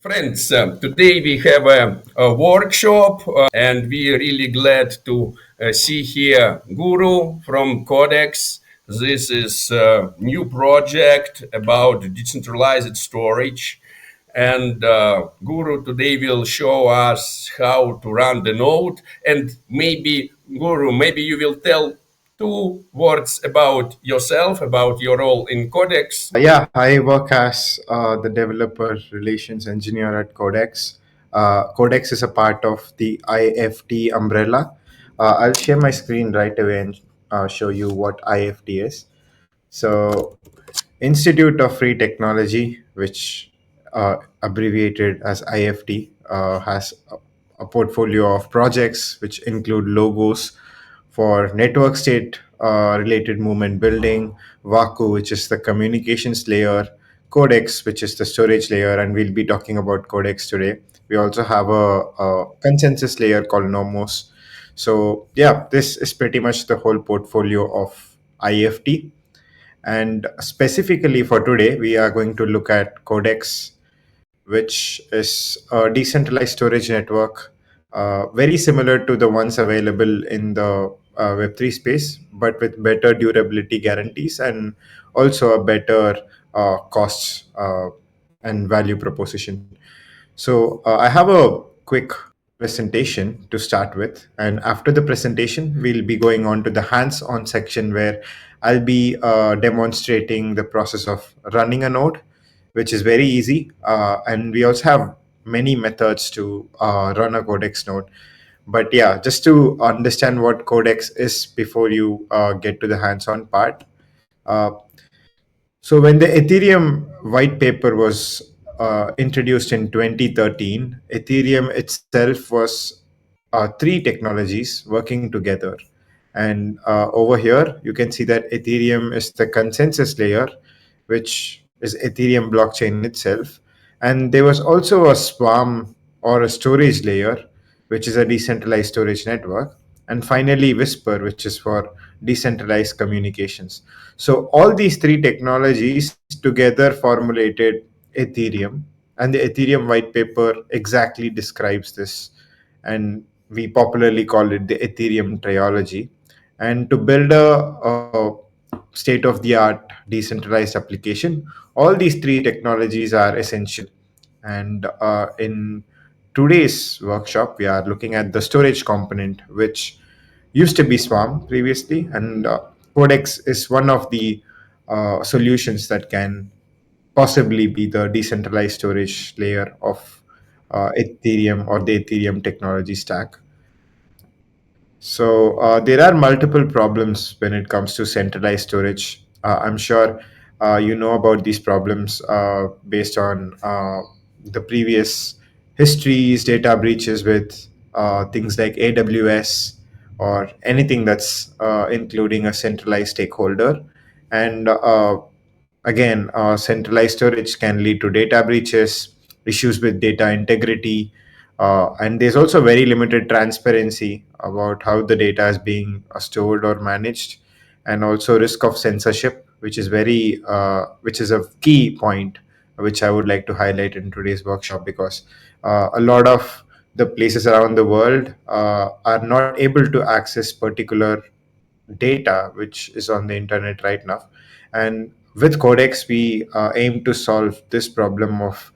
Friends, today we have a workshop, and we are really glad to see here Guru from Codex. This is a new project about decentralized storage. And Guru today will show us how to run the node. And maybe, Guru, maybe you will tell two words about yourself, about your role in Codex. Yeah, I work as the developer relations engineer at Codex. Codex is a part of the IFT umbrella. I'll share my screen right away and show you what IFT is. So, Institute of Free Technology, which abbreviated as IFT, has a portfolio of projects which include logos for network state related movement building, Vaku, which is the communications layer, Codex, which is the storage layer, and we'll be talking about Codex today. We also have a consensus layer called Nomos. So, yeah, this is pretty much the whole portfolio of IFT. And specifically for today, we are going to look at Codex, which is a decentralized storage network, very similar to the ones available in the Web3 space, but with better durability guarantees and also a better costs and value proposition. So I have a quick presentation to start with, and after the presentation, we'll be going on to the hands-on section where I'll be demonstrating the process of running a node, which is very easy, and we also have many methods to run a Codex node. But yeah, just to understand what Codex is before you get to the hands-on part. Uh, so when the Ethereum white paper was introduced in 2013, Ethereum itself was three technologies working together. And over here, you can see that Ethereum is the consensus layer, which is Ethereum blockchain itself. And there was also a Swarm or a storage layer, which is a decentralized storage network. And finally, Whisper, which is for decentralized communications. So all these three technologies together formulated Ethereum, and the Ethereum white paper exactly describes this, and we popularly call it the Ethereum trilogy. And to build a state of the art decentralized application, all these three technologies are essential. And in today's workshop, we are looking at the storage component, which used to be Swarm previously, and Codex is one of the solutions that can possibly be the decentralized storage layer of Ethereum or the Ethereum technology stack. So there are multiple problems when it comes to centralized storage. I'm sure you know about these problems based on the previous histories, data breaches with things like AWS or anything that's including a centralized stakeholder. And again, centralized storage can lead to data breaches, issues with data integrity, and there's also very limited transparency about how the data is being stored or managed, and also risk of censorship, which is a key point which I would like to highlight in today's workshop, because a lot of the places around the world are not able to access particular data which is on the internet right now. And with Codex, we aim to solve this problem of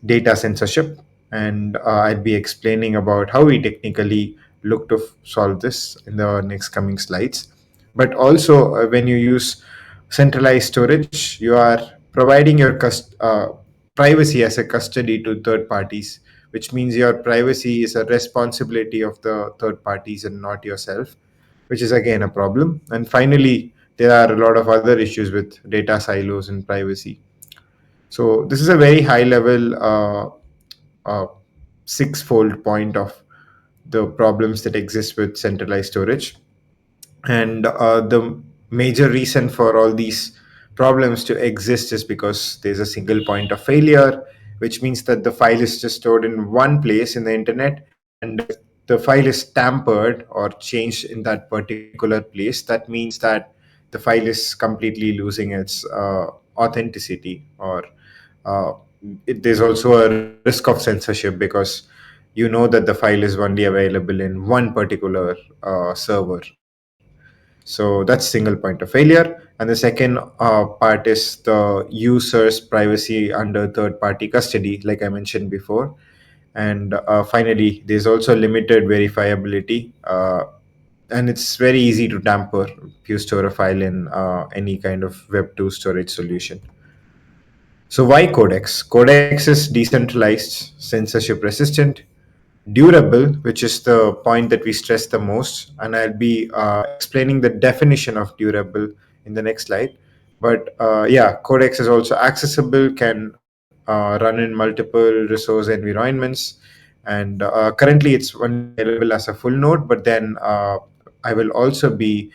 data censorship. And I'll be explaining about how we technically look to solve this in the next coming slides. But also, when you use centralized storage, you are providing your privacy as a custody to third parties, which means your privacy is a responsibility of the third parties and not yourself, which is again a problem. And finally, there are a lot of other issues with data silos and privacy. So this is a very high level six-fold point of the problems that exist with centralized storage. And the major reason for all these problems to exist is because there's a single point of failure, which means that the file is just stored in one place in the internet, and if the file is tampered or changed in that particular place, that means that the file is completely losing its authenticity, or there's also a risk of censorship because you know that the file is only available in one particular server. So that's single point of failure. And the second part is the user's privacy under third party custody, like I mentioned before. And finally, there's also limited verifiability. And it's very easy to tamper if you store a file in any kind of Web2 storage solution. So why Codex? Codex is decentralized, censorship resistant, durable, which is the point that we stress the most, and I'll be explaining the definition of durable in the next slide. But yeah, Codex is also accessible, can run in multiple resource environments, and currently it's only available as a full node. But then I will also be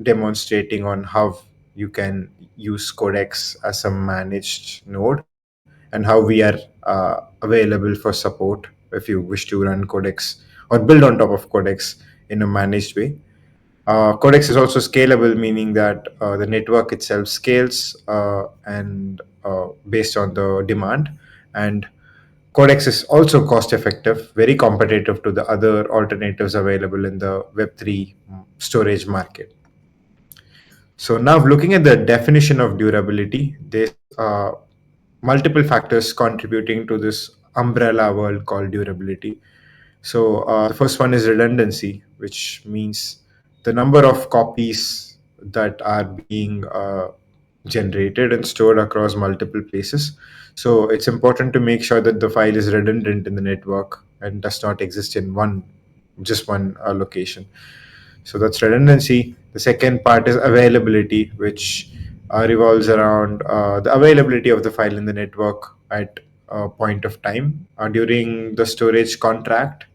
demonstrating on how you can use Codex as a managed node, and how we are available for support if you wish to run Codex or build on top of Codex in a managed way. Codex is also scalable, meaning that the network itself scales and based on the demand. And Codex is also cost effective, very competitive to the other alternatives available in the Web3 storage market. So now looking at the definition of durability, there's multiple factors contributing to this umbrella world called durability. So the first one is redundancy, which means the number of copies that are being generated and stored across multiple places. So it's important to make sure that the file is redundant in the network and does not exist in one location. So that's redundancy. The second part is availability, which revolves around the availability of the file in the network at a point of time during the storage contract.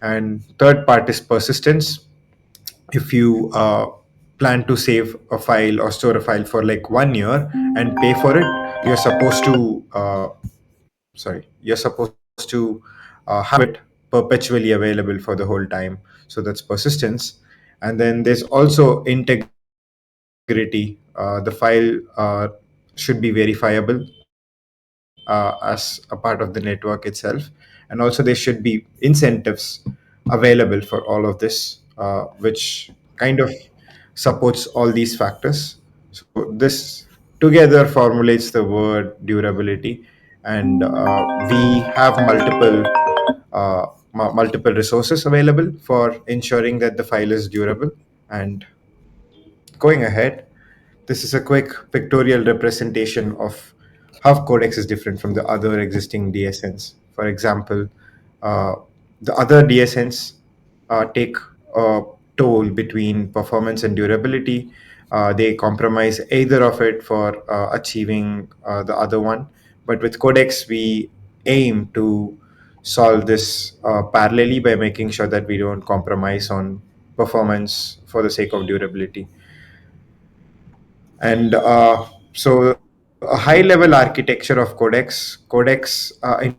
And third part is persistence. If you plan to save a file or store a file for like 1 year and pay for it, you're supposed to you're supposed to have it perpetually available for the whole time. So that's persistence. And then there's also integrity. The file should be verifiable as a part of the network itself. And also there should be incentives available for all of this, which kind of supports all these factors. So this together formulates the word durability. And we have multiple resources available for ensuring that the file is durable. And going ahead, this is a quick pictorial representation of how Codex is different from the other existing DSNs. For example, uh, the other DSNs take a toll between performance and durability. They compromise either of it for achieving the other one. But with Codex, we aim to solve this parallelly by making sure that we don't compromise on performance for the sake of durability. And so a high level architecture of Codex in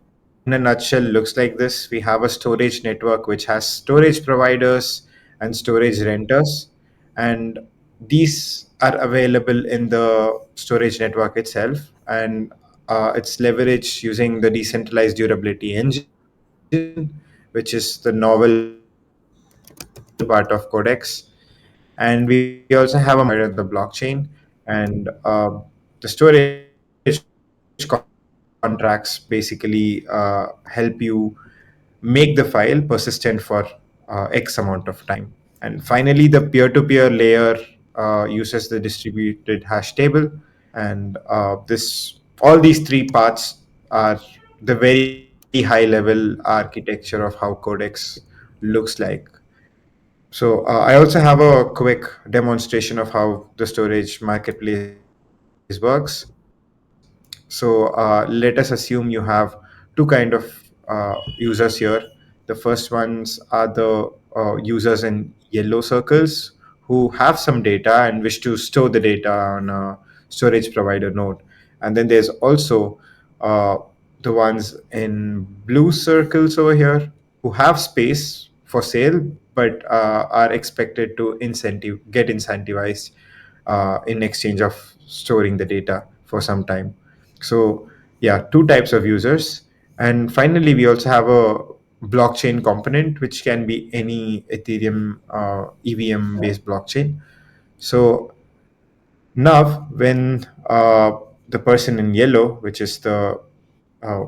a nutshell looks like this. We have a storage network which has storage providers and storage renters, and these are available in the storage network itself. And it's leveraged using the decentralized durability engine, which is the novel part of Codex. And we also have a multi-party contract side of the blockchain. And the storage contracts basically help you make the file persistent for X amount of time. And finally, the peer-to-peer layer uses the distributed hash table. And all these three parts are the very high level architecture of how Codex looks like. So I also have a quick demonstration of how the storage marketplace works. So let us assume you have two kind of users here. The first ones are the users in yellow circles who have some data and wish to store the data on a storage provider node. And then there's also uh, the ones in blue circles over here who have space for sale but are expected to get incentivized in exchange of storing the data for some time. So yeah, two types of users. And finally, we also have a blockchain component, which can be any Ethereum EVM based blockchain. So now, when the person in yellow, which is the uh,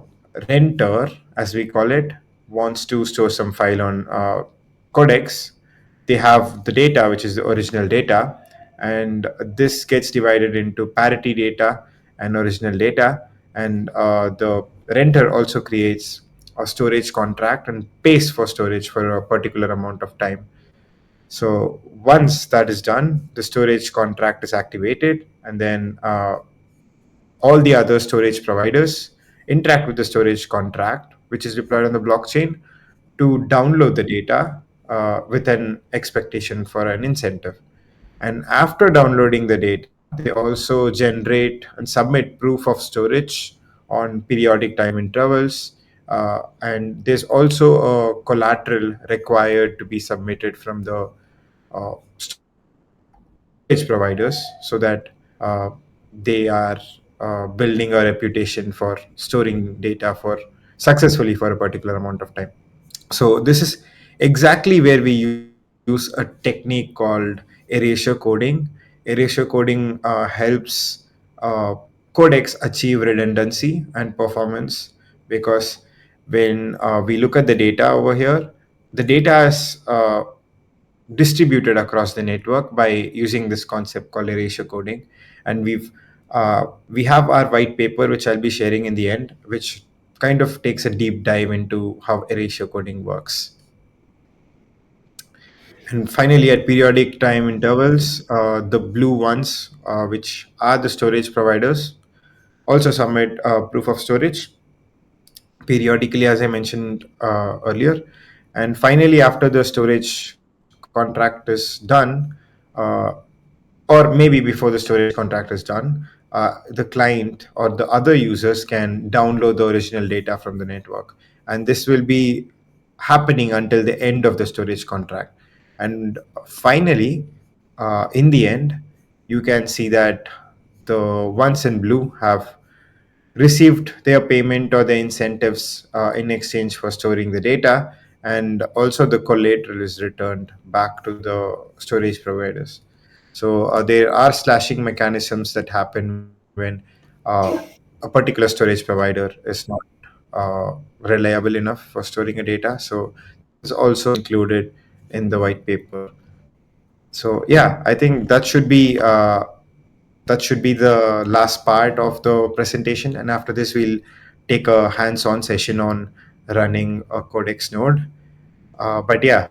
renter, as we call it, wants to store some file on Codex, they have the data, which is the original data, and this gets divided into parity data and original data. And the renter also creates a storage contract and pays for storage for a particular amount of time. So once that is done, the storage contract is activated, and then all the other storage providers interact with the storage contract, which is deployed on the blockchain, to download the data with an expectation for an incentive. And after downloading the data, they also generate and submit proof of storage on periodic time intervals. And there's also a collateral required to be submitted from the storage providers so that they are building a reputation for storing data for successfully for a particular amount of time. So this is exactly where we use a technique called erasure coding. Erasure coding helps codecs achieve redundancy and performance, because when we look at the data over here, the data is distributed across the network by using this concept called erasure coding. And we have our white paper, which I'll be sharing in the end, which kind of takes a deep dive into how erasure coding works. And finally, at periodic time intervals, the blue ones, which are the storage providers, also submit proof of storage periodically, as I mentioned earlier. And finally, after the storage contract is done, uh, or maybe before the storage contract is done, the client or the other users can download the original data from the network. And this will be happening until the end of the storage contract. And finally, in the end, you can see that the ones in blue have received their payment or the incentives in exchange for storing the data, and also the collateral is returned back to the storage providers. So there are slashing mechanisms that happen when a particular storage provider is not reliable enough for storing a data. So this is also included in the white paper. So yeah, I think that should be the last part of the presentation. And after this, we'll take a hands-on session on running a Codex node. But yeah,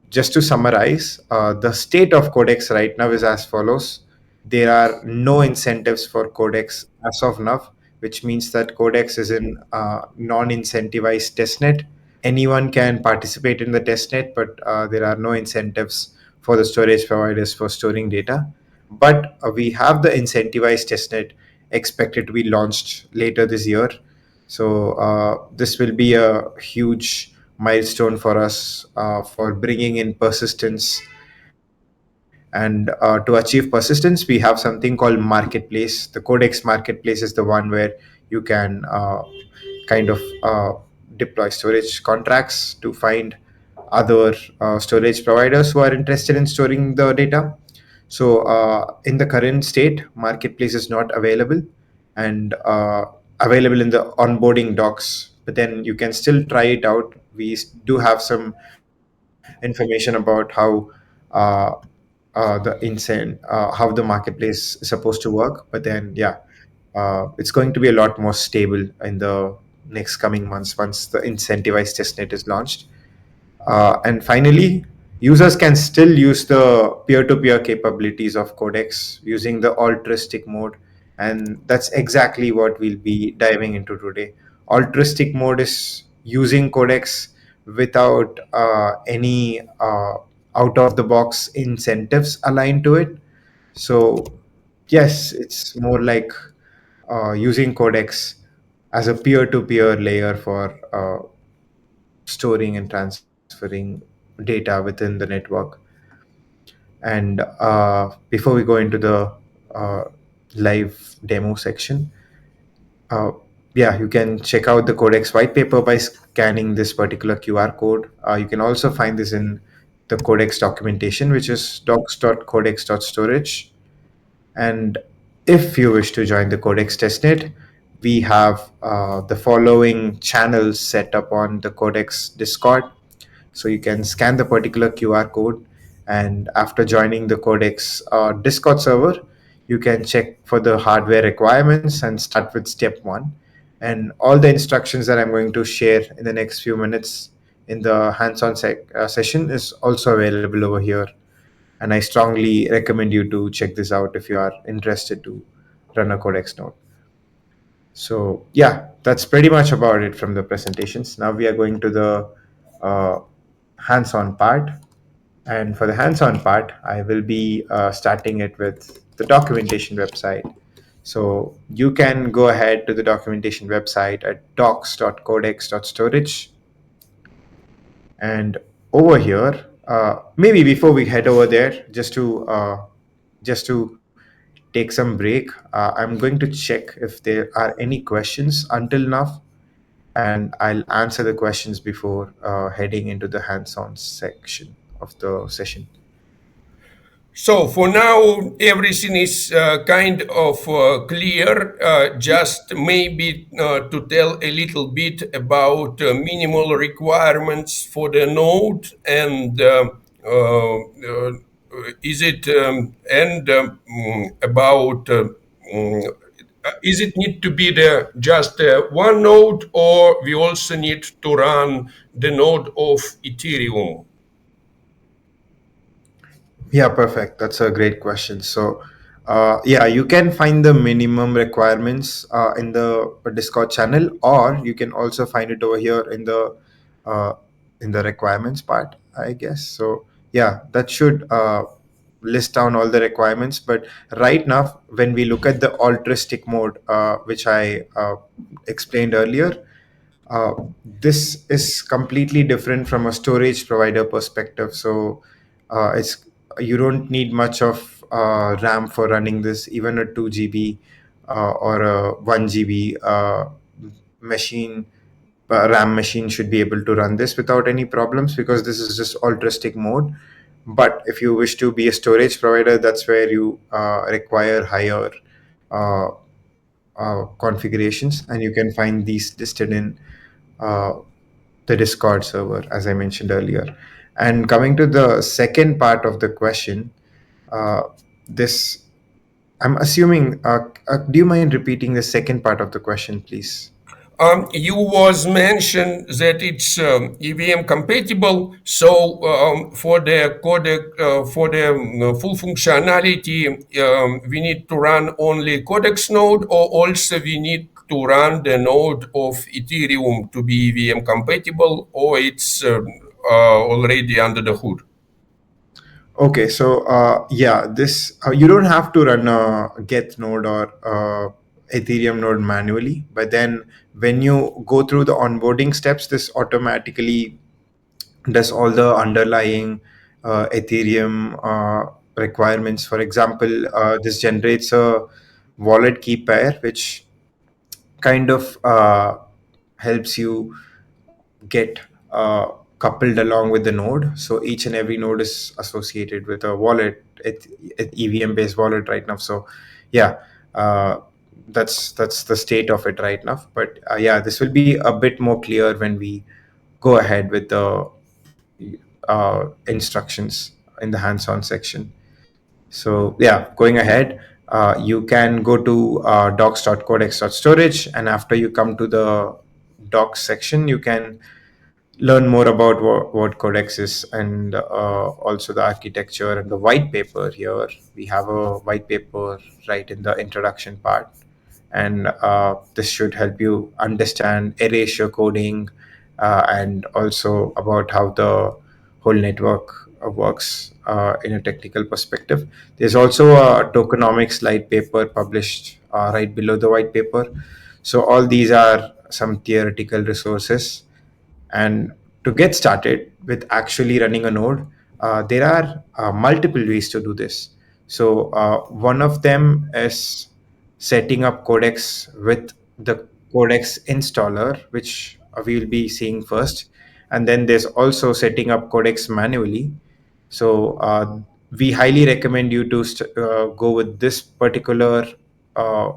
just to summarize, the state of Codex right now is as follows. There are no incentives for Codex as of now, which means that Codex is in non-incentivized testnet. Anyone can participate in the testnet, but there are no incentives for the storage providers for storing data. But we have the incentivized testnet expected to be launched later this year. So this will be a huge milestone for us for bringing in persistence. And to achieve persistence, we have something called marketplace. The Codex marketplace is the one where you can kind of deploy storage contracts to find other storage providers who are interested in storing the data. So in the current state, marketplace is not available, and available in the onboarding docs. But then you can still try it out. We do have some information about uh, how the marketplace is supposed to work. But then, yeah, it's going to be a lot more stable in the next coming months once the incentivized testnet is launched. And finally, users can still use the peer-to-peer capabilities of Codex using the altruistic mode. And that's exactly what we'll be diving into today. Altruistic mode is using Codex without any out-of-the-box incentives aligned to it. So, yes, it's more like using Codex as a peer-to-peer layer for storing and transferring data within the network. And before we go into the uh, live demo section, Uh, yeah, you can check out the Codex white paper by scanning this particular QR code. You can also find this in the Codex documentation, which is docs.codex.storage. And if you wish to join the Codex Test-net, we have the following channels set up on the Codex Discord. So you can scan the particular QR code, and after joining the Codex Discord server, you can check for the hardware requirements and start with step one. And all the instructions that I'm going to share in the next few minutes in the hands-on session is also available over here. And I strongly recommend you to check this out if you are interested to run a Codex node. So yeah, that's pretty much about it from the presentations. Now we are going to the uh, hands-on part. And for the hands-on part, I will be starting it with the documentation website. So you can go ahead to the documentation website at docs.codex.storage. And over here, maybe before we head over there, just to take some break, I'm going to check if there are any questions until now, and I'll answer the questions before heading into the hands-on section of the session. So for now, everything is kind of clear. Just maybe to tell a little bit about minimal requirements for the node and is it and about is it need to be the just one node, or we also need to run the node of Ethereum? Yeah, perfect. That's a great question. So, yeah, you can find the minimum requirements in the Discord channel, or you can also find it over here uh, in the requirements part, I guess. So, yeah, that should list down all the requirements. But right now, when we look at the altruistic mode, which I explained earlier, uh, this is completely different from a storage provider perspective. So it's you don't need much of RAM for running this. Even a 2 GB or a 1 GB machine, RAM machine should be able to run this without any problems, because this is just altruistic mode. But if you wish to be a storage provider, that's where you require higher uh, configurations, and you can find these listed in uh, the Discord server, as I mentioned earlier. And coming to the second part of the question, uh, this I'm assuming. Do you mind repeating the second part of the question, please? You was mentioned that it's EVM compatible. So for the codec, for the full functionality, we need to run only Codex node, or also we need to run the node of Ethereum to be EVM compatible, or it's already under the hood. Okay, so yeah, this you don't have to run a get node or Ethereum node manually, but then when you go through the onboarding steps, this automatically does all the underlying Ethereum requirements. For example, this generates a wallet key pair, which kind of helps you get coupled along with the node. So each and every node is associated with a wallet, EVM based wallet right now. So yeah, uh, that's the state of it right now. But yeah, this will be a bit more clear when we go ahead with the instructions in the hands-on section. So yeah, going ahead, you can go to docs.codex.storage, and after you come to the docs section, you can learn more about what Codex is, and also the architecture and the white paper here. We have a white paper right in the introduction part, and this should help you understand erasure coding, and also about how the whole network works in a technical perspective. There's also a tokenomics light paper published right below the white paper. So all these are some theoretical resources. And to get started with actually running a node, there are multiple ways to do this. So one of them is setting up Codex with the Codex installer, which we will be seeing first. And then there's also setting up Codex manually. So we highly recommend you to go with this particular uh,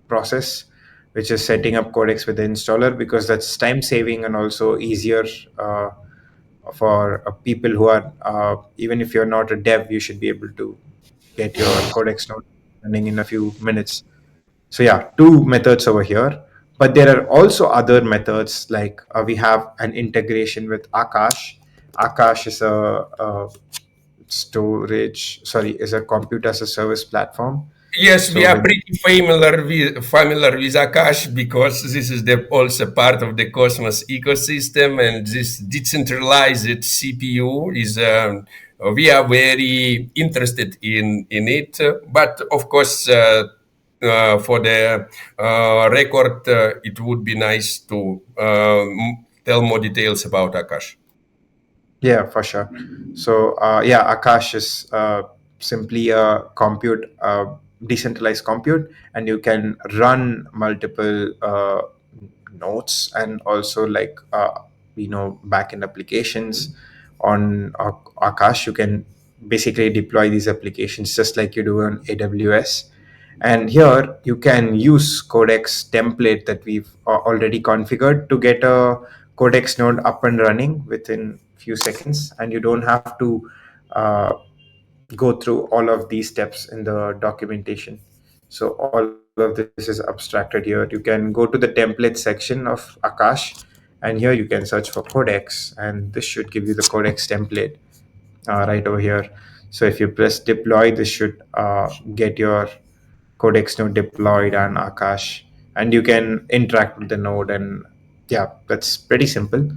process, which is setting up Codex with the installer, because that's time saving and also easier uh, for people who are, even if you're not a dev, you should be able to get your Codex node running in a few minutes. So yeah, two methods over here. But there are also other methods, like we have an integration with Akash. Akash is a storage, sorry, is a compute as a service platform. Yes, we So are with pretty familiar with Akash because this is also part of the Cosmos ecosystem, and this decentralized CPU is. We are very interested in it, but of course, for the record, it would be nice to tell more details about Akash. Yeah, for sure. So, yeah, Akash is simply a decentralized compute, and you can run multiple nodes and also backend applications on Akash. You can basically deploy these applications just like you do on AWS. And here you can use Codex template that we've already configured to get a Codex node up and running within few seconds, and you don't have to uh, go through all of these steps in the documentation. So all of this is abstracted here. You can go to the template section of Akash, and here you can search for Codex, and this should give you the Codex template right over here. So if you press deploy, this should get your Codex node deployed on Akash, and you can interact with the node. And yeah, that's pretty simple.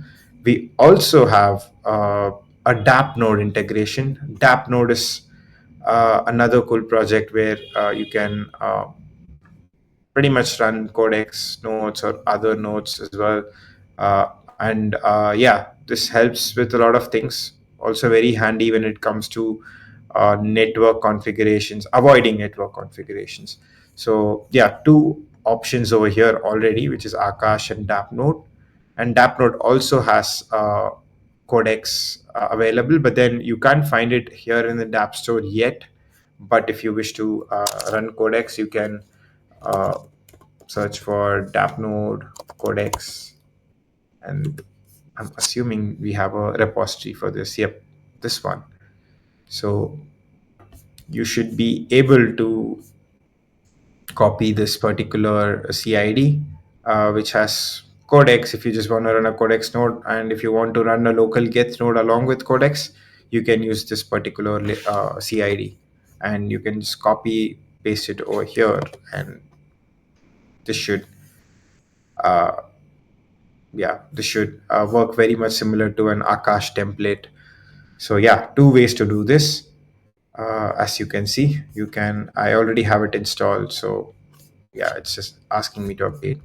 We also have a DApp node integration. DApp node is another cool project where you can pretty much run Codex nodes or other nodes as well. And this helps with a lot of things. Also, very handy when it comes to network configurations, avoiding network configurations. So, yeah, two options over here already, which is Akash and DApp node. And DApp node also has Codex available, but then you can't find it here in the DApp store yet. But if you wish to run Codex, you can uh, search for DAppNode Codex, and I'm assuming we have a repository for this. Yep, this one. So you should be able to copy this particular CID, which has Codex. If you just want to run a Codex node, and if you want to run a local Geth node along with Codex, you can use this particular CID, and you can just copy paste it over here, and this should uh, this should work very much similar to an Akash template. So yeah, two ways to do this. As you can see, I already have it installed. So yeah, it's just asking me to update.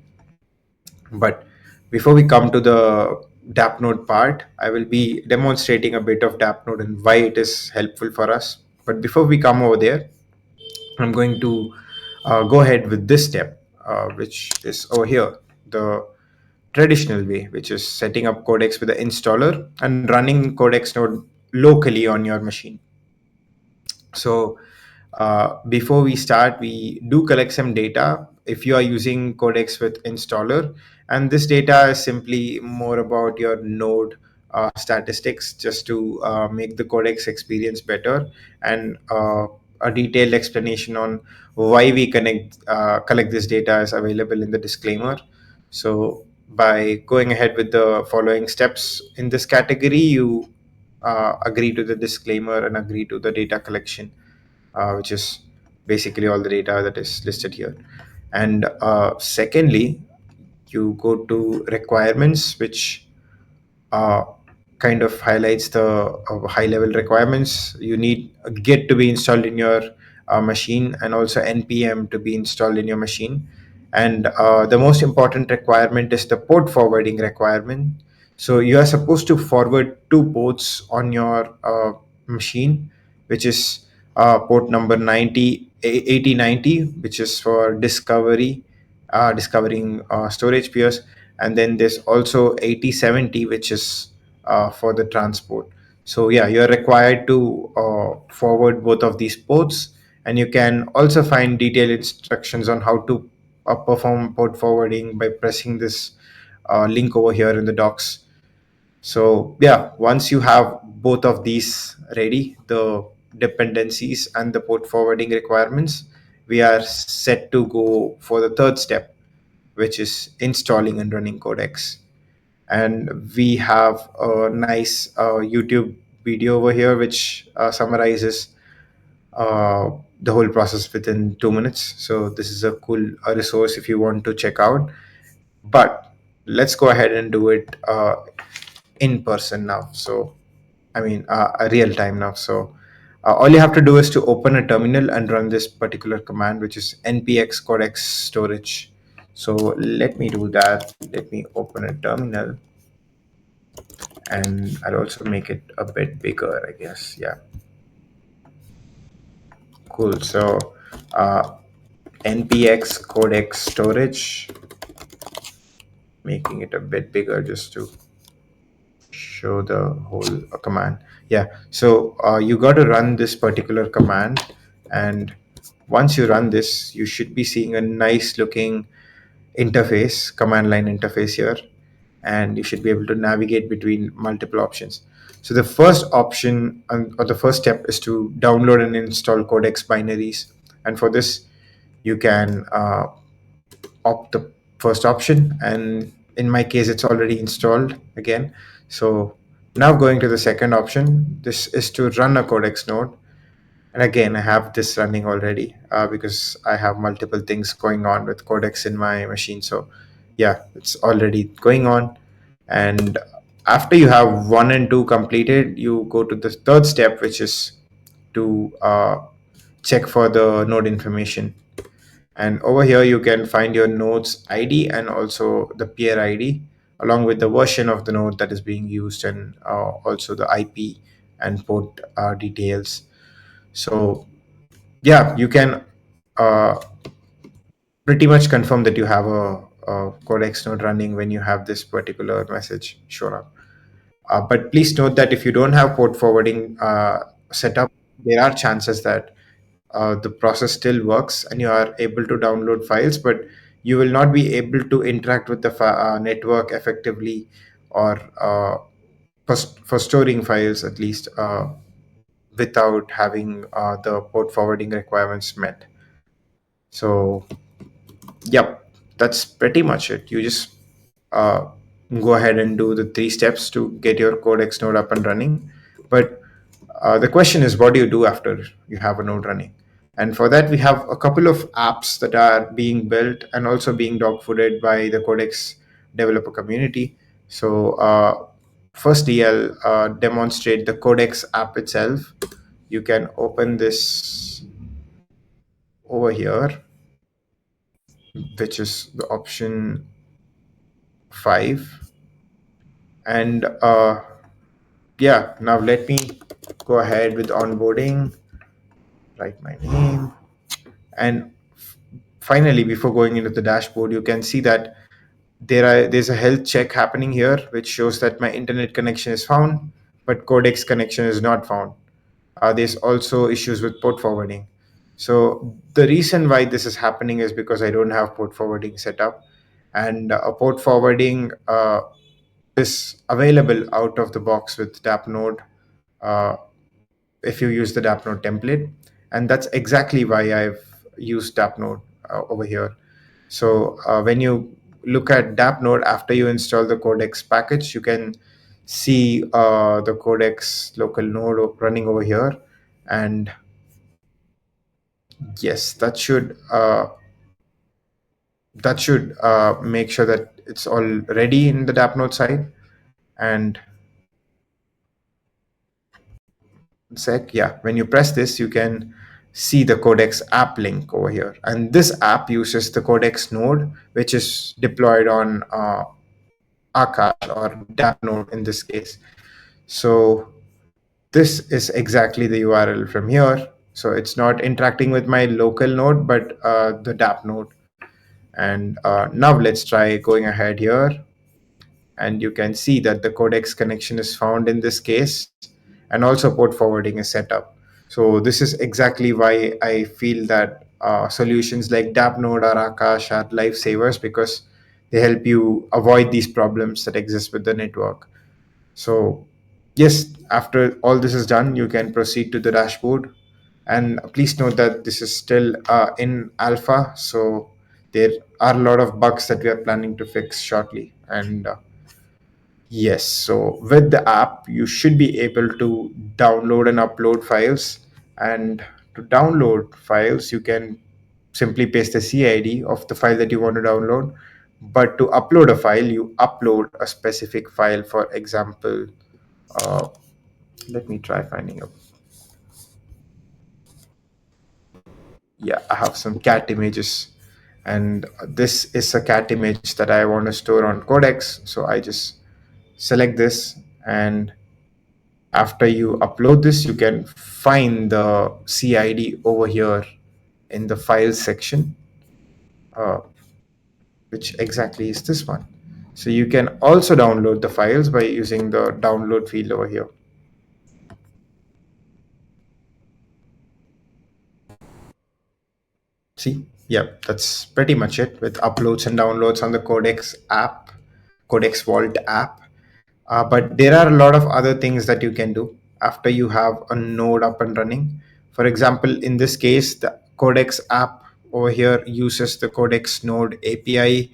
But before we come to the DAppNode part, I will be demonstrating a bit of DAppNode and why it is helpful for us. But before we come over there, I'm going to go ahead with this step, which is over here, the traditional way, which is setting up Codex with the installer and running Codex node locally on your machine. So before we start, we do collect some data if you are using Codex with installer. And this data is simply more about your node statistics, just to make the Codex experience better, and a detailed explanation on why we collect this data is available in the disclaimer. So by going ahead with the following steps in this category, you agree to the disclaimer and agree to the data collection, which is basically all the data that is listed here. And secondly, you go to requirements, which uh, kind of highlights the high level requirements. You need Git to be installed in your machine, and also npm to be installed in your machine. And the most important requirement is the port forwarding requirement. So you are supposed to forward two ports on your machine, which is port number 8090, which is for discovery, discovering storage peers. And then there's also 8070, which is for the transport. So yeah, you're required to forward both of these ports, and you can also find detailed instructions on how to perform port forwarding by pressing this link over here in the docs. So yeah, once you have both of these ready, the dependencies and the port forwarding requirements, we are set to go for the third step, which is installing and running Codex. And we have a nice YouTube video over here which summarizes the whole process within 2 minutes. So this is a cool resource if you want to check out. But let's go ahead and do it in person now. So I mean, a real time now. So all you have to do is to open a terminal and run this particular command, which is npx codex storage. So let me do that. Let me open a terminal, and I'll also make it a bit bigger, I guess. Yeah, cool. So uh, npx codex storage, making it a bit bigger just to show the whole command. Yeah, so you got to run this particular command, and once you run this, you should be seeing a nice looking interface, command line interface here, and you should be able to navigate between multiple options. So the first option or the first step is to download and install codex binaries, and for this you can opt the first option, and in my case it's already installed again. So now going to the second option, this is to run a codex node, and again I have this running already because I have multiple things going on with codex in my machine. So yeah, it's already going on. And after you have 1 and 2 completed, you go to the third step, which is to check for the node information. And over here, you can find your node's ID and also the peer ID, along with the version of the node that is being used, and also the IP and port details. So, yeah, you can uh, pretty much confirm that you have a Codex node running when you have this particular message shown up. But please note that if you don't have port forwarding set up, there are chances that the process still works and you are able to download files, but you will not be able to interact with the network effectively, or for storing files at least, without having the port forwarding requirements met. So yep, that's pretty much it. You just uh, go ahead and do the 3 steps to get your Codex node up and running. But the question is, what do you do after you have a node running? And for that, we have a couple of apps that are being built and also being dog-fooded by the Codex developer community. So firstly, I'll demonstrate the Codex app itself. You can open this over here, which is the option 5. And yeah, now let me go ahead with onboarding, write my name, and finally, before going into the dashboard, you can see that there's a health check happening here, which shows that my internet connection is found, but Codex connection is not found. There's also issues with port forwarding. So the reason why this is happening is because I don't have port forwarding set up, and a port forwarding is available out of the box with DAppNode uh, if you use the DAppNode template. And that's exactly why I've used DAppNode over here. So when you look at DAppNode after you install the Codex package, you can see the Codex local node running over here. And yes, that should make sure that it's all ready in the DAppNode side. And sec, yeah, when you press this, you can see the Codex app link over here. And this app uses the Codex node, which is deployed on Akash or DAP node in this case. So this is exactly the URL from here. So it's not interacting with my local node, but the DAP node. And now let's try going ahead here, and you can see that the codex connection is found in this case, and also port forwarding is set up. So this is exactly why I feel that solutions like DAppNode or Akash are lifesavers, because they help you avoid these problems that exist with the network. So yes, after all this is done, you can proceed to the dashboard. And please note that this is still in alpha, so there are a lot of bugs that we are planning to fix shortly. And yes, so with the app, you should be able to download and upload files. And to download files, you can simply paste the CID of the file that you want to download. But to upload a file, you upload a specific file. For example, uh, let me try finding a. Yeah, I have some cat images, and this is a cat image that I want to store on Codex. So I just select this, and after you upload this, you can find the CID over here in the files section, uh, which exactly is this one. So you can also download the files by using the download field over here. See, yeah, that's pretty much it with uploads and downloads on the Codex app, Codex Vault app. But there are a lot of other things that you can do after you have a node up and running. For example, in this case, the Codex app over here uses the Codex node API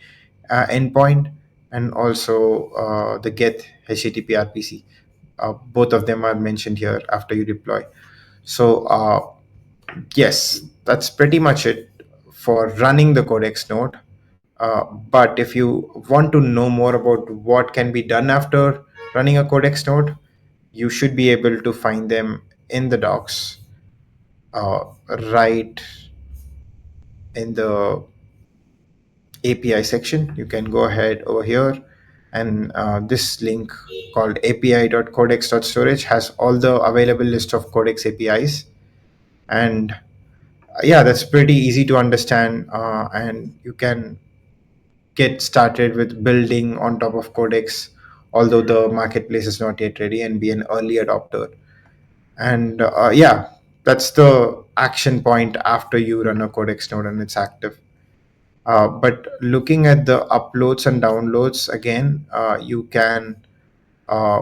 endpoint, and also the get HTTP RPC. Both of them are mentioned here after you deploy. So yes, that's pretty much it for running the Codex node. But if you want to know more about what can be done after running a Codex node, you should be able to find them in the docs, uh, right in the API section. You can go ahead over here, and this link called api.codex.storage has all the available list of Codex APIs. And yeah, that's pretty easy to understand, and you can get started with building on top of Codex, although the marketplace is not yet ready, and be an early adopter. And yeah, that's the action point after you run a Codex node and it's active. But looking at the uploads and downloads again, you can uh,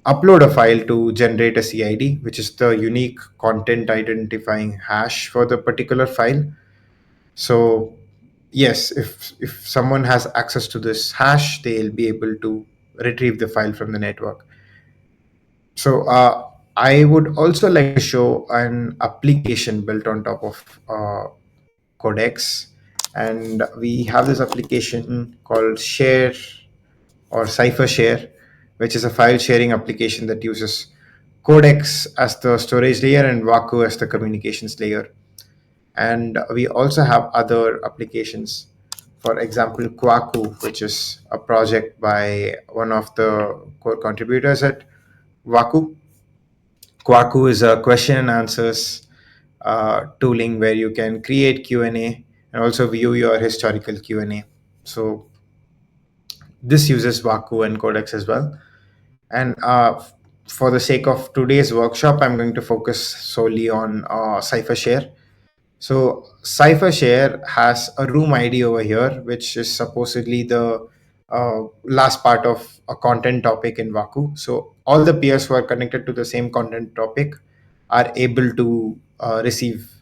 upload a file to generate a CID, which is the unique content identifying hash for the particular file. So yes, if someone has access to this hash, they'll be able to retrieve the file from the network. So I would also like to show an application built on top of Codex, and we have this application called Share or Cipher Share, which is a file sharing application that uses Codex as the storage layer and Waku as the communications layer. And we also have other applications. For example, Kwaku, which is a project by one of the core contributors at Waku. Kwaku is a question and answers tooling where you can create Q&A and also view your historical Q&A. So this uses Waku and Codex as well. And for the sake of today's workshop, I'm going to focus solely on CipherShare. So CipherShare has a room ID over here, which is supposedly the last part of a content topic in Waku. So all the peers who are connected to the same content topic are able to receive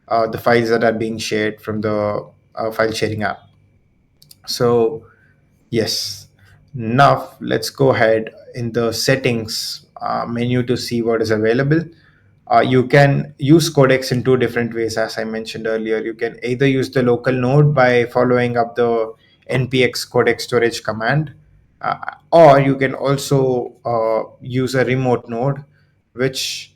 the files that are being shared from the file sharing app. So yes. Now let's go ahead in the settings menu to see what is available. You can use Codex in two different ways, as I mentioned earlier. You can either use the local node by following up the npx codex storage command, or you can also use a remote node, which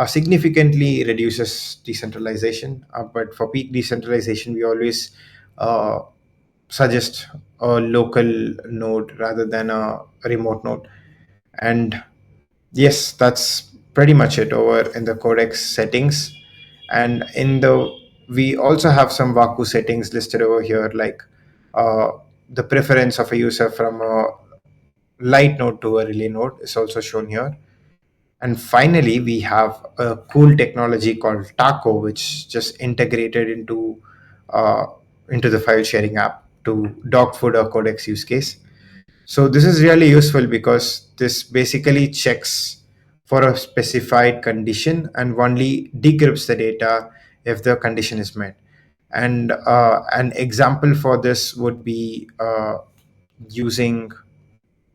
significantly reduces decentralization. But for peak decentralization, we always uh, suggest a local node rather than a remote node. And yes, that's pretty much it over in the Codex settings. And in the we also have some Vaku settings listed over here, like uh, the preference of a user from a light node to a relay node is also shown here. And finally, we have a cool technology called Taco, which just integrated uh, into the file sharing app to dog food or codex use case. So this is really useful because this basically checks for a specified condition and only decrypts the data if the condition is met. And an example for this would be using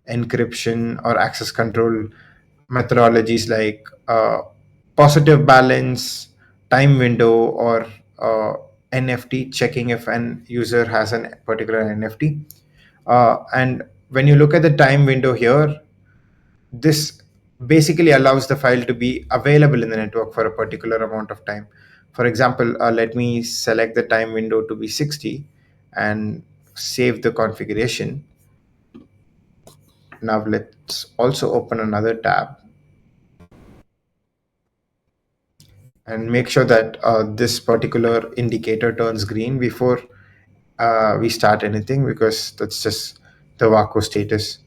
encryption or access control methodologies like positive balance, time window, or NFT, checking if an user has a particular NFT. And when you look at the time window here, this basically allows the file to be available in the network for a particular amount of time. For example, let me select the time window to be 60 and save the configuration. Now let's also open another tab and make sure that this particular indicator turns green before we start anything, because that's just the Vaco status.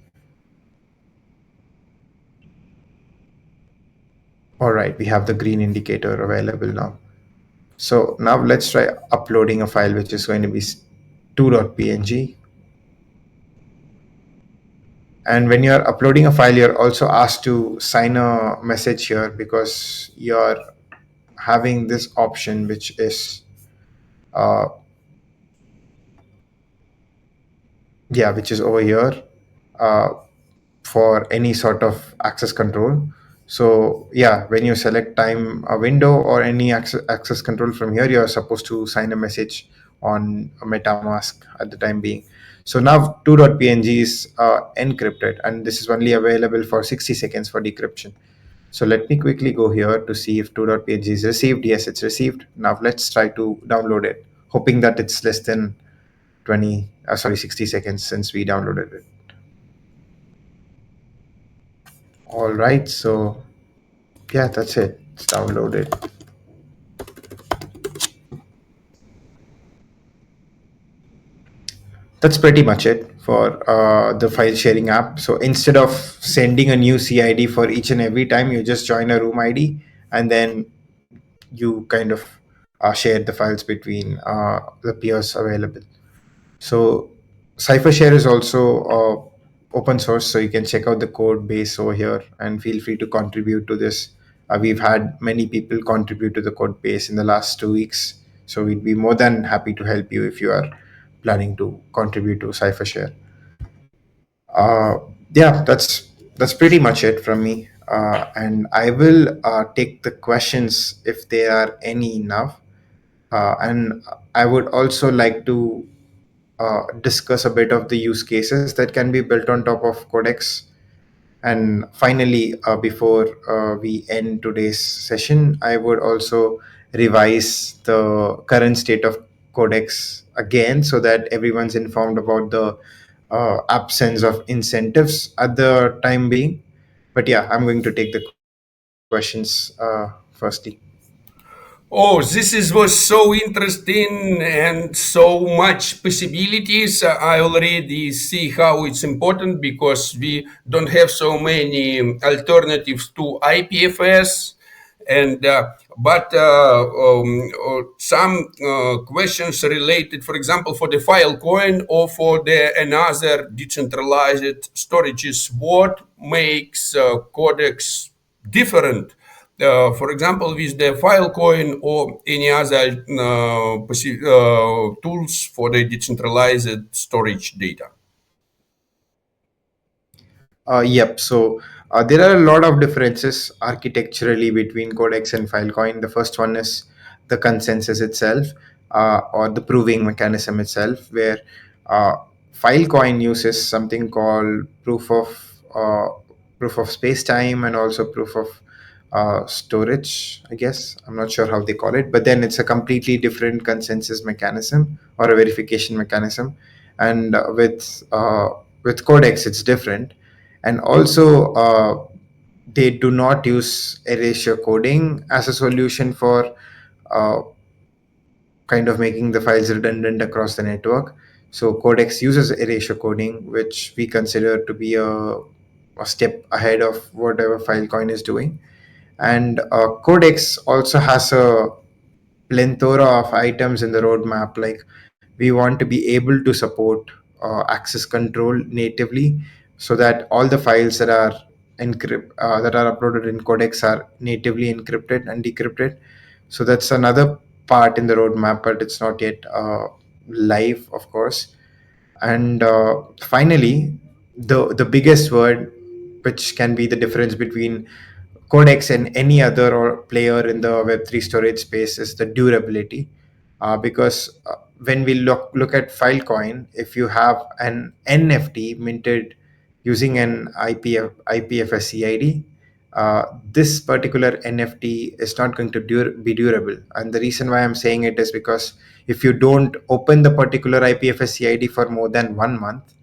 All right, we have the green indicator available now. So now let's try uploading a file, which is going to be 2.png. And when you're uploading a file, you're also asked to sign a message here, because you're having this option, which is uh, which is over here, uh, for any sort of access control. So yeah, when you select time a window or any access control from here, you're supposed to sign a message on a MetaMask at the time being. So now 2.png is encrypted, and this is only available for 60 seconds for decryption. So let me quickly go here to see if 2.png is received. Yes, it's received. Now let's try to download it, hoping that it's less than 60 seconds since we downloaded it. All right, so yeah, that's it. It's downloaded. That's pretty much it for the file sharing app. So instead of sending a new CID for each and every time, you just join a room ID, and then you kind of share the files between the peers available. So CipherShare is also open source, so you can check out the code base over here and feel free to contribute to this. We've had many people contribute to the code base in the last 2 weeks, so we'd be more than happy to help you if you are planning to contribute to CipherShare. Uh, yeah, that's pretty much it from me. And I will take the questions if there are any enough. And I would also like to discuss a bit of the use cases that can be built on top of Codex. And finally, before we end today's session, I would also revise the current state of Codex again, so that everyone's informed about the absence of incentives at the time being. But yeah, I'm going to take the questions firstly. Oh, was so interesting and so much possibilities. I already see how it's important because we don't have so many alternatives to IPFS. And some questions related, for example, for the Filecoin or for the another decentralized storages, what makes Codex different, for example, with the Filecoin or any other tools for the decentralized storage data? Yep. So there are a lot of differences architecturally between Codex and Filecoin. The first one is the consensus itself, or the proving mechanism itself, where uh, Filecoin uses something called proof of space time, and also proof of storage. I guess I'm not sure how they call it, but then it's a completely different consensus mechanism or a verification mechanism. And with Codex, it's different. And also they do not use erasure coding as a solution for uh, kind of making the files redundant across the network. So Codex uses erasure coding, which we consider to be a step ahead of whatever Filecoin is doing. And Codex also has a plethora of items in the roadmap. Like, we want to be able to support access control natively, so that all the files that are uploaded in Codex are natively encrypted and decrypted. So that's another part in the roadmap, but it's not yet live, of course. And finally, the biggest word, which can be the difference between Codex and any other or player in the Web3 storage space, is the durability. Because when we look at Filecoin, if you have an NFT minted using an IPFS CID, this particular NFT is not going to be durable. And the reason why I'm saying it is because if you don't open the particular IPFS CID for more than 1 month,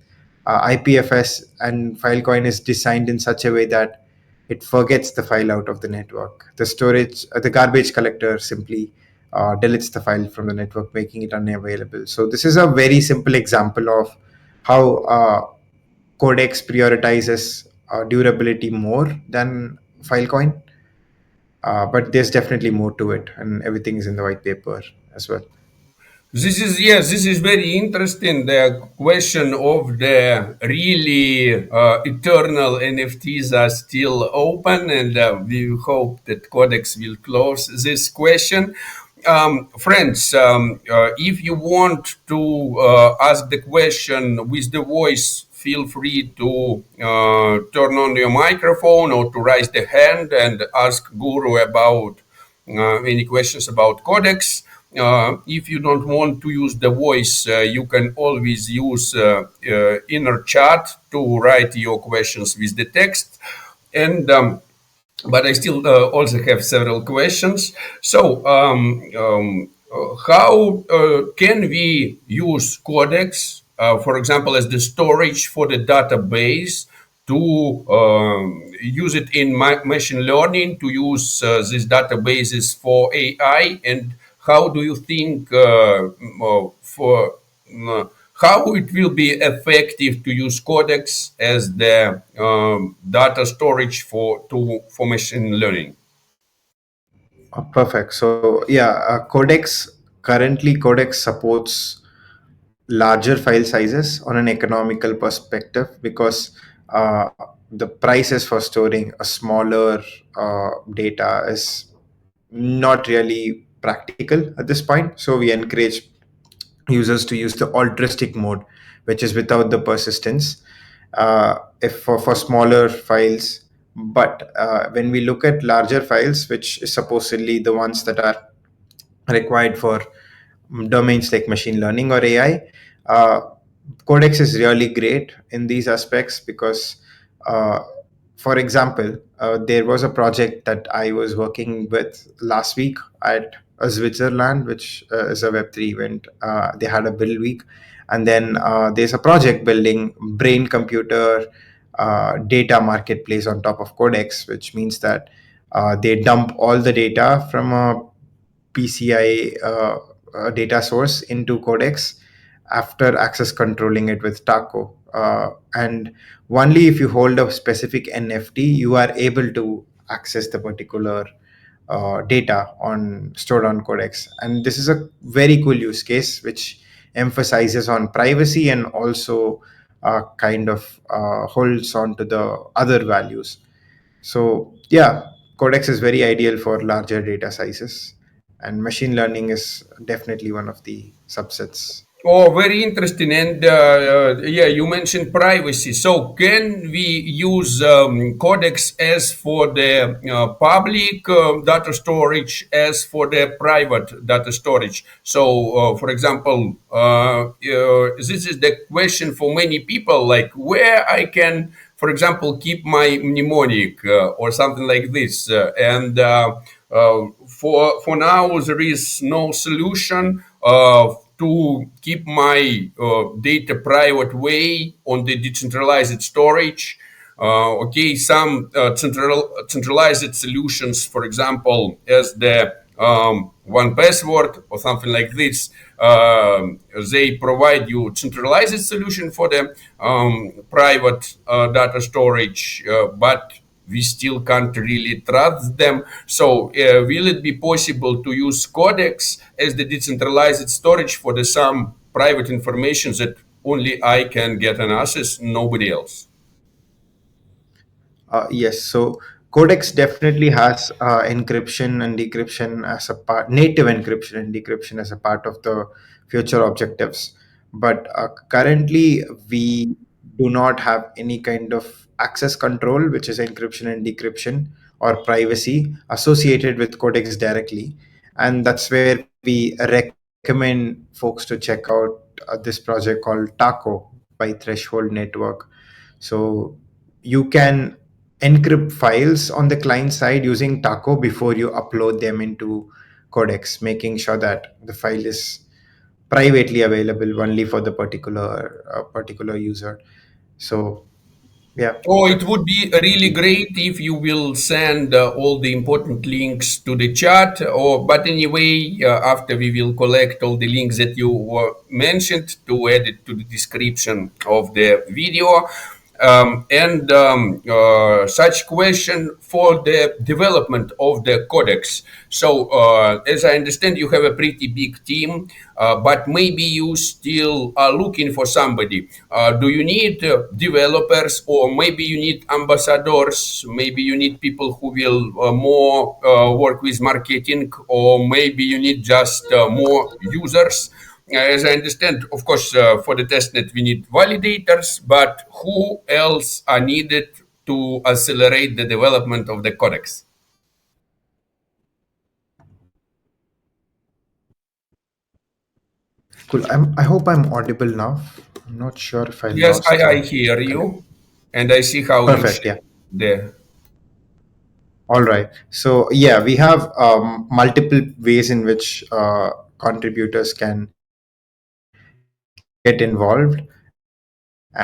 IPFS and Filecoin is designed in such a way that it forgets the file out of the network. The garbage collector simply deletes the file from the network, making it unavailable. So this is a very simple example of how Codex prioritizes durability more than Filecoin. But there's definitely more to it, and everything is in the white paper as well. This is, yes, this is very interesting. The question of the really eternal NFTs are still open, and we hope that Codex will close this question. Friends, if you want to ask the question with the voice, feel free to turn on your microphone or to raise the hand and ask Guru about any questions about Codex. If you don't want to use the voice, you can always use inner chat to write your questions with the text. And but I still also have several questions. So, how can we use Codex, for example, as the storage for the database, to use it in machine learning, to use these databases for AI, and how do you think for how it will be effective to use Codex as the data storage for machine learning? Perfect. So yeah, Codex supports larger file sizes on an economical perspective, because the prices for storing a smaller data is not really practical at this point. So we encourage users to use the altruistic mode, which is without the persistence, if for smaller files. But when we look at larger files, which is supposedly the ones that are required for domains like machine learning or AI, uh, Codex is really great in these aspects, because, uh, for example, there was a project that I was working with last week at Switzerland, which is a Web3 event. They had a build week. And then there's a project building brain computer data marketplace on top of Codex, which means that they dump all the data from a PCI data source into Codex after access controlling it with Taco. And only if you hold a specific NFT, you are able to access the particular data stored on Codex. And this is a very cool use case, which emphasizes on privacy and also kind of holds on to the other values. So yeah, Codex is very ideal for larger data sizes, and machine learning is definitely one of the subsets. Oh, very interesting. And yeah, you mentioned privacy. So, can we use Codex as for the public data storage, as for the private data storage? So, for example, this is the question for many people, like where I can, for example, keep my mnemonic or something like this. For now, there is no solution to keep my data private way on the decentralized storage. Okay, some centralized solutions, for example, as the one password or something like this. They provide you centralized solution for the private data storage, but we still can't really trust them. So, will it be possible to use Codex as the decentralized storage for the some private information that only I can get an access, nobody else? Yes, so Codex definitely has encryption and decryption as a part, native encryption and decryption as a part of the future objectives. But currently, we do not have any kind of access control, which is encryption and decryption or privacy associated with Codex directly. And that's where we recommend folks to check out this project called Taco by Threshold Network. So you can encrypt files on the client side using Taco before you upload them into Codex, making sure that the file is privately available only for the particular user. So yeah, Oh, it would be really great if you will send all the important links to the chat. Or, but anyway, after we will collect all the links that you mentioned to add it to the description of the video. And such question for the development of the codex. So, as I understand, you have a pretty big team, but maybe you still are looking for somebody. Do you need developers, or maybe you need ambassadors? Maybe you need people who will more work with marketing, or maybe you need just more users. As I understand, of course, for the testnet, we need validators, but who else are needed to accelerate the development of the codex? cool. I hope I'm audible now. I'm not sure if I Yes, lost I the hear connect. you, and I see how you Perfect. share Yeah. there. All right. So yeah, we have multiple ways in which contributors can get involved,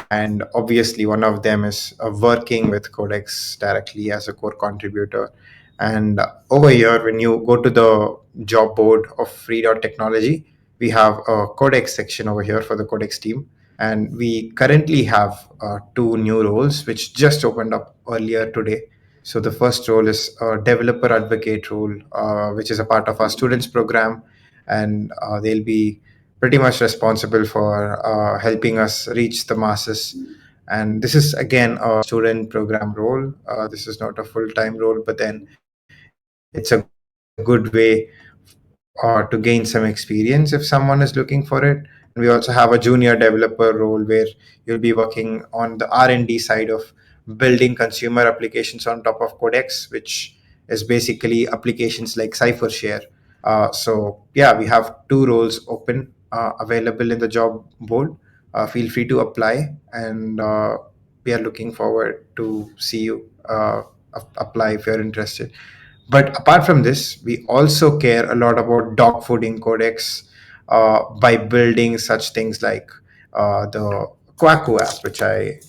and obviously one of them is working with Codex directly as a core contributor. And over here, when you go to the job board of free.technology, we have a Codex section over here for the Codex team. And we currently have two new roles which just opened up earlier today. So the first role is a developer advocate role, which is a part of our students program, and they'll be pretty much responsible for helping us reach the masses. And this is again a student program role. This is not a full-time role, but then it's a good way to gain some experience if someone is looking for it. And we also have a junior developer role where you'll be working on the R&D side of building consumer applications on top of Codex, which is basically applications like CipherShare. So yeah, we have two roles open available in the job board. Feel free to apply, and we are looking forward to see you apply if you're interested. But apart from this, we also care a lot about dog fooding Codex by building such things like the Kwaku app, which I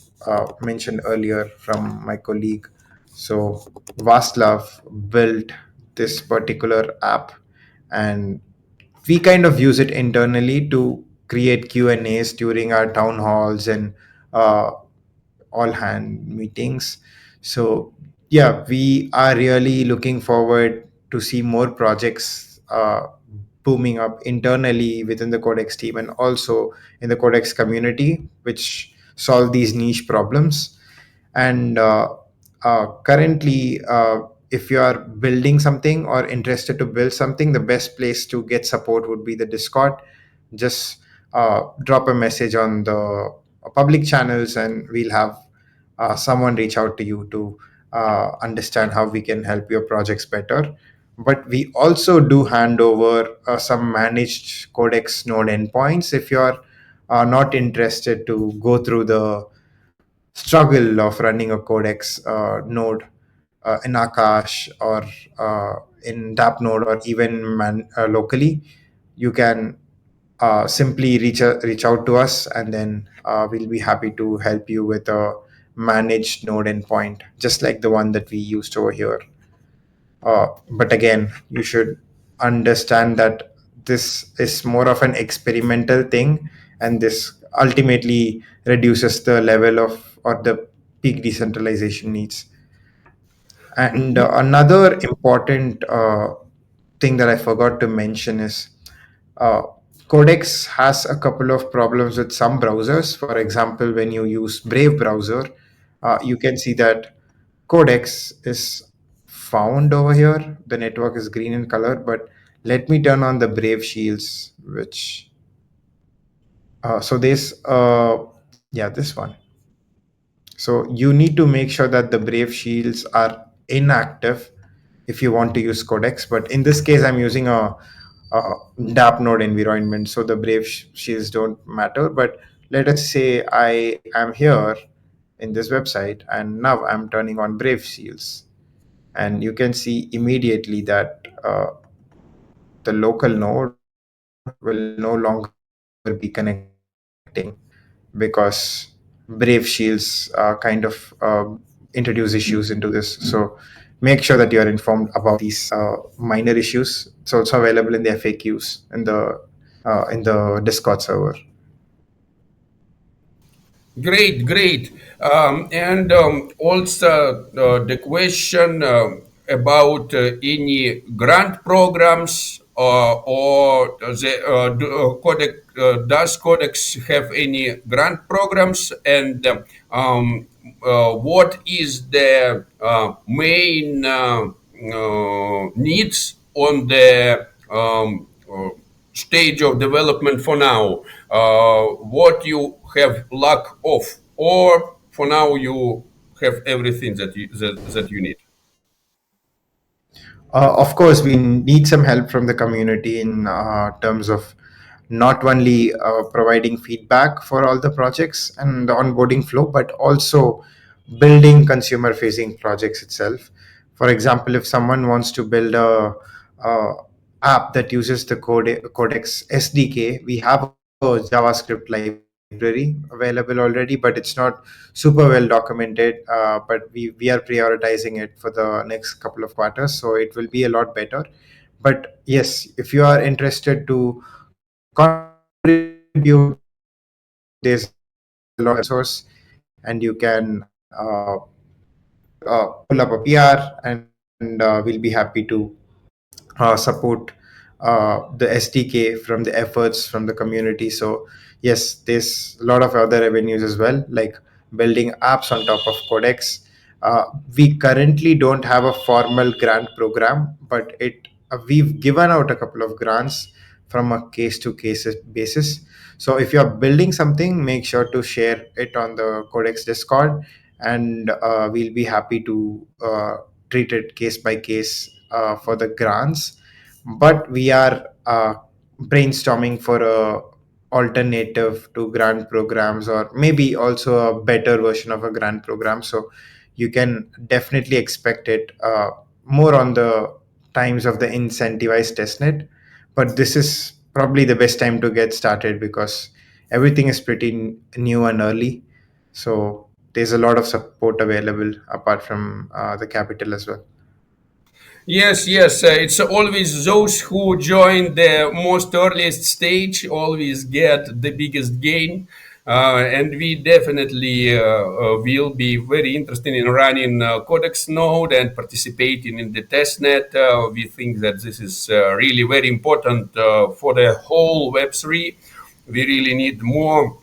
mentioned earlier from my colleague. So Vaslav built this particular app, and we kind of use it internally to create Q&As during our town halls and uh, all hand meetings. So yeah, we are really looking forward to see more projects booming up internally within the Codex team and also in the Codex community, which solve these niche problems. And currently, if you are building something or interested to build something, the best place to get support would be the Discord. Just drop a message on the public channels, and we'll have someone reach out to you to understand how we can help your projects better. But we also do hand over some managed Codex node endpoints if you're not interested to go through the struggle of running a Codex node in Akash or in DAP node or even locally. You can simply reach out to us, and then we'll be happy to help you with a managed node endpoint, just like the one that we used over here. But again, you should understand that this is more of an experimental thing, and this ultimately reduces the level of or the peak decentralization needs. And another important thing that I forgot to mention is uh, Codex has a couple of problems with some browsers. For example, when you use Brave browser, you can see that Codex is found over here. The network is green in color, but let me turn on the Brave shields, which so this yeah, this one. So you need to make sure that the Brave shields are inactive if you want to use Codex. But in this case, I'm using a DApp node environment, so the Brave shields don't matter. But let us say I am here in this website, and now I'm turning on Brave shields, and you can see immediately that the local node will no longer be connecting because Brave shields kind of introduce issues into this. So make sure that you are informed about these minor issues. It's also available in the FAQs in the Discord server. Great, great. And also the question about any grant programs or does Codex have any grant programs, and what is the main needs on the stage of development for now? What you have lack of, or for now you have everything that you need? Of course, we need some help from the community in terms of not only providing feedback for all the projects and the onboarding flow, but also building consumer facing projects itself. For example, if someone wants to build a app that uses the Codex SDK, we have a JavaScript library available already, but it's not super well documented. But we are prioritizing it for the next couple of quarters, so it will be a lot better. But yes, if you are interested to contribute, there's a lot of resource, and you can pull up a PR, and we'll be happy to support the SDK from the efforts from the community. So yes, there's a lot of other avenues as well, like building apps on top of Codex. We currently don't have a formal grant program, but it we've given out a couple of grants from a case to case basis. So if you're building something, make sure to share it on the Codex Discord, and we'll be happy to treat it case by case for the grants. But we are brainstorming for a alternative to grant programs, or maybe also a better version of a grant program. So you can definitely expect it more on the times of the incentivized testnet. But this is probably the best time to get started because everything is pretty new and early. So there's a lot of support available apart from the capital as well. Yes, yes. It's always those who join the most earliest stage always get the biggest gain. And we definitely will be very interested in running Codex node and participating in the testnet. We think that this is really very important for the whole Web3. We really need more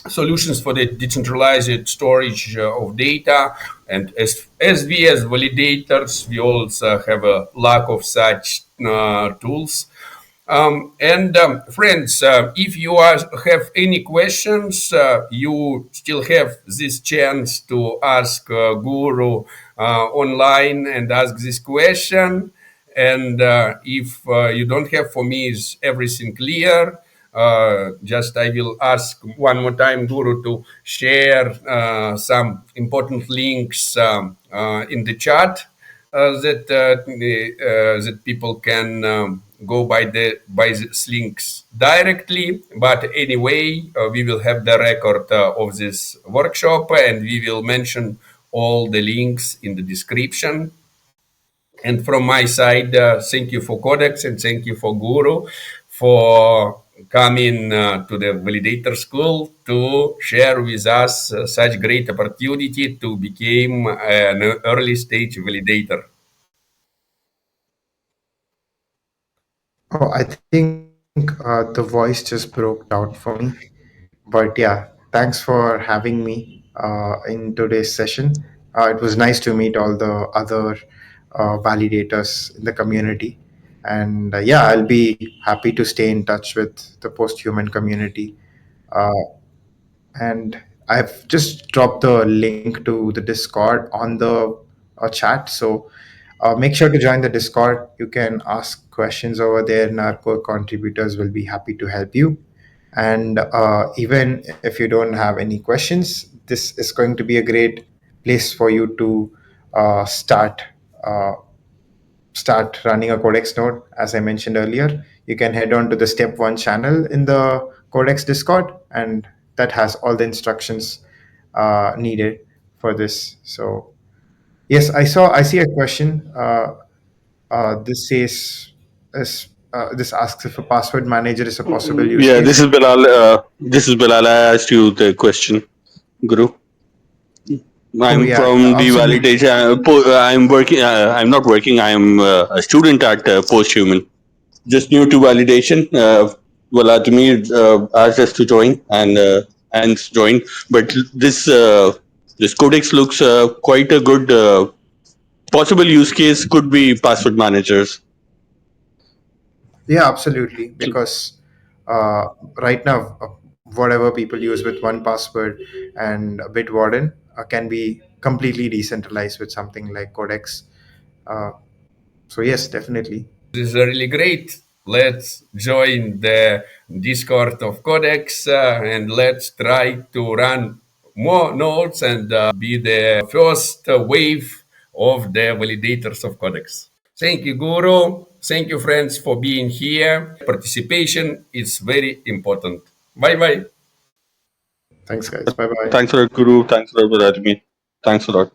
solutions for the decentralized storage of data. And as we as validators, we also have a lack of such tools. And friends, if you have any questions, you still have this chance to ask Guru online and ask this question. And if you don't have, for me, is everything clear? Just I will ask one more time, Guru, to share some important links in the chat that people can go by these links directly. But anyway, we will have the record of this workshop, and we will mention all the links in the description. And from my side, thank you for Codex and thank you for Guru for coming to the Validator School to share with us such great opportunity to become an early stage validator. Oh, I think the voice just broke out for me. But yeah, thanks for having me in today's session. It was nice to meet all the other validators in the community. And yeah, I'll be happy to stay in touch with the post-human community. Uh, and I've just dropped the link to the Discord on the chat. So make sure to join the Discord. You can ask questions over there, and our core contributors will be happy to help you. And even if you don't have any questions, this is going to be a great place for you to uh, start. Uh, Start running a Codex node. As I mentioned earlier, you can head on to the step one channel in the Codex Discord, and that has all the instructions needed for this. So yes, I see a question. This says, this asks if a password manager is a possible use Yeah, case. this is Bilal. This is Bilal. I asked you the question, Guru. Oh I'm yeah, from the absolutely. validation. I'm working. I'm not working. I'm a student at Posthuman. Just new to validation. Vladimir asked us to join and join. But this codex looks quite a good possible use case. Could be password managers. Yeah, absolutely. Because uh, right now, whatever people use with one password and Bitwarden can be completely decentralized with something like Codex. Uh, so yes, definitely. This is really great. Let's join the Discord of Codex and let's try to run more nodes and be the first wave of the validators of Codex. Thank you, Guru. Thank you, friends, for being here. Participation is very important. Bye bye. Thanks, guys. Bye bye. Thanks for Guru. Thanks for Vladimir. Thanks a lot.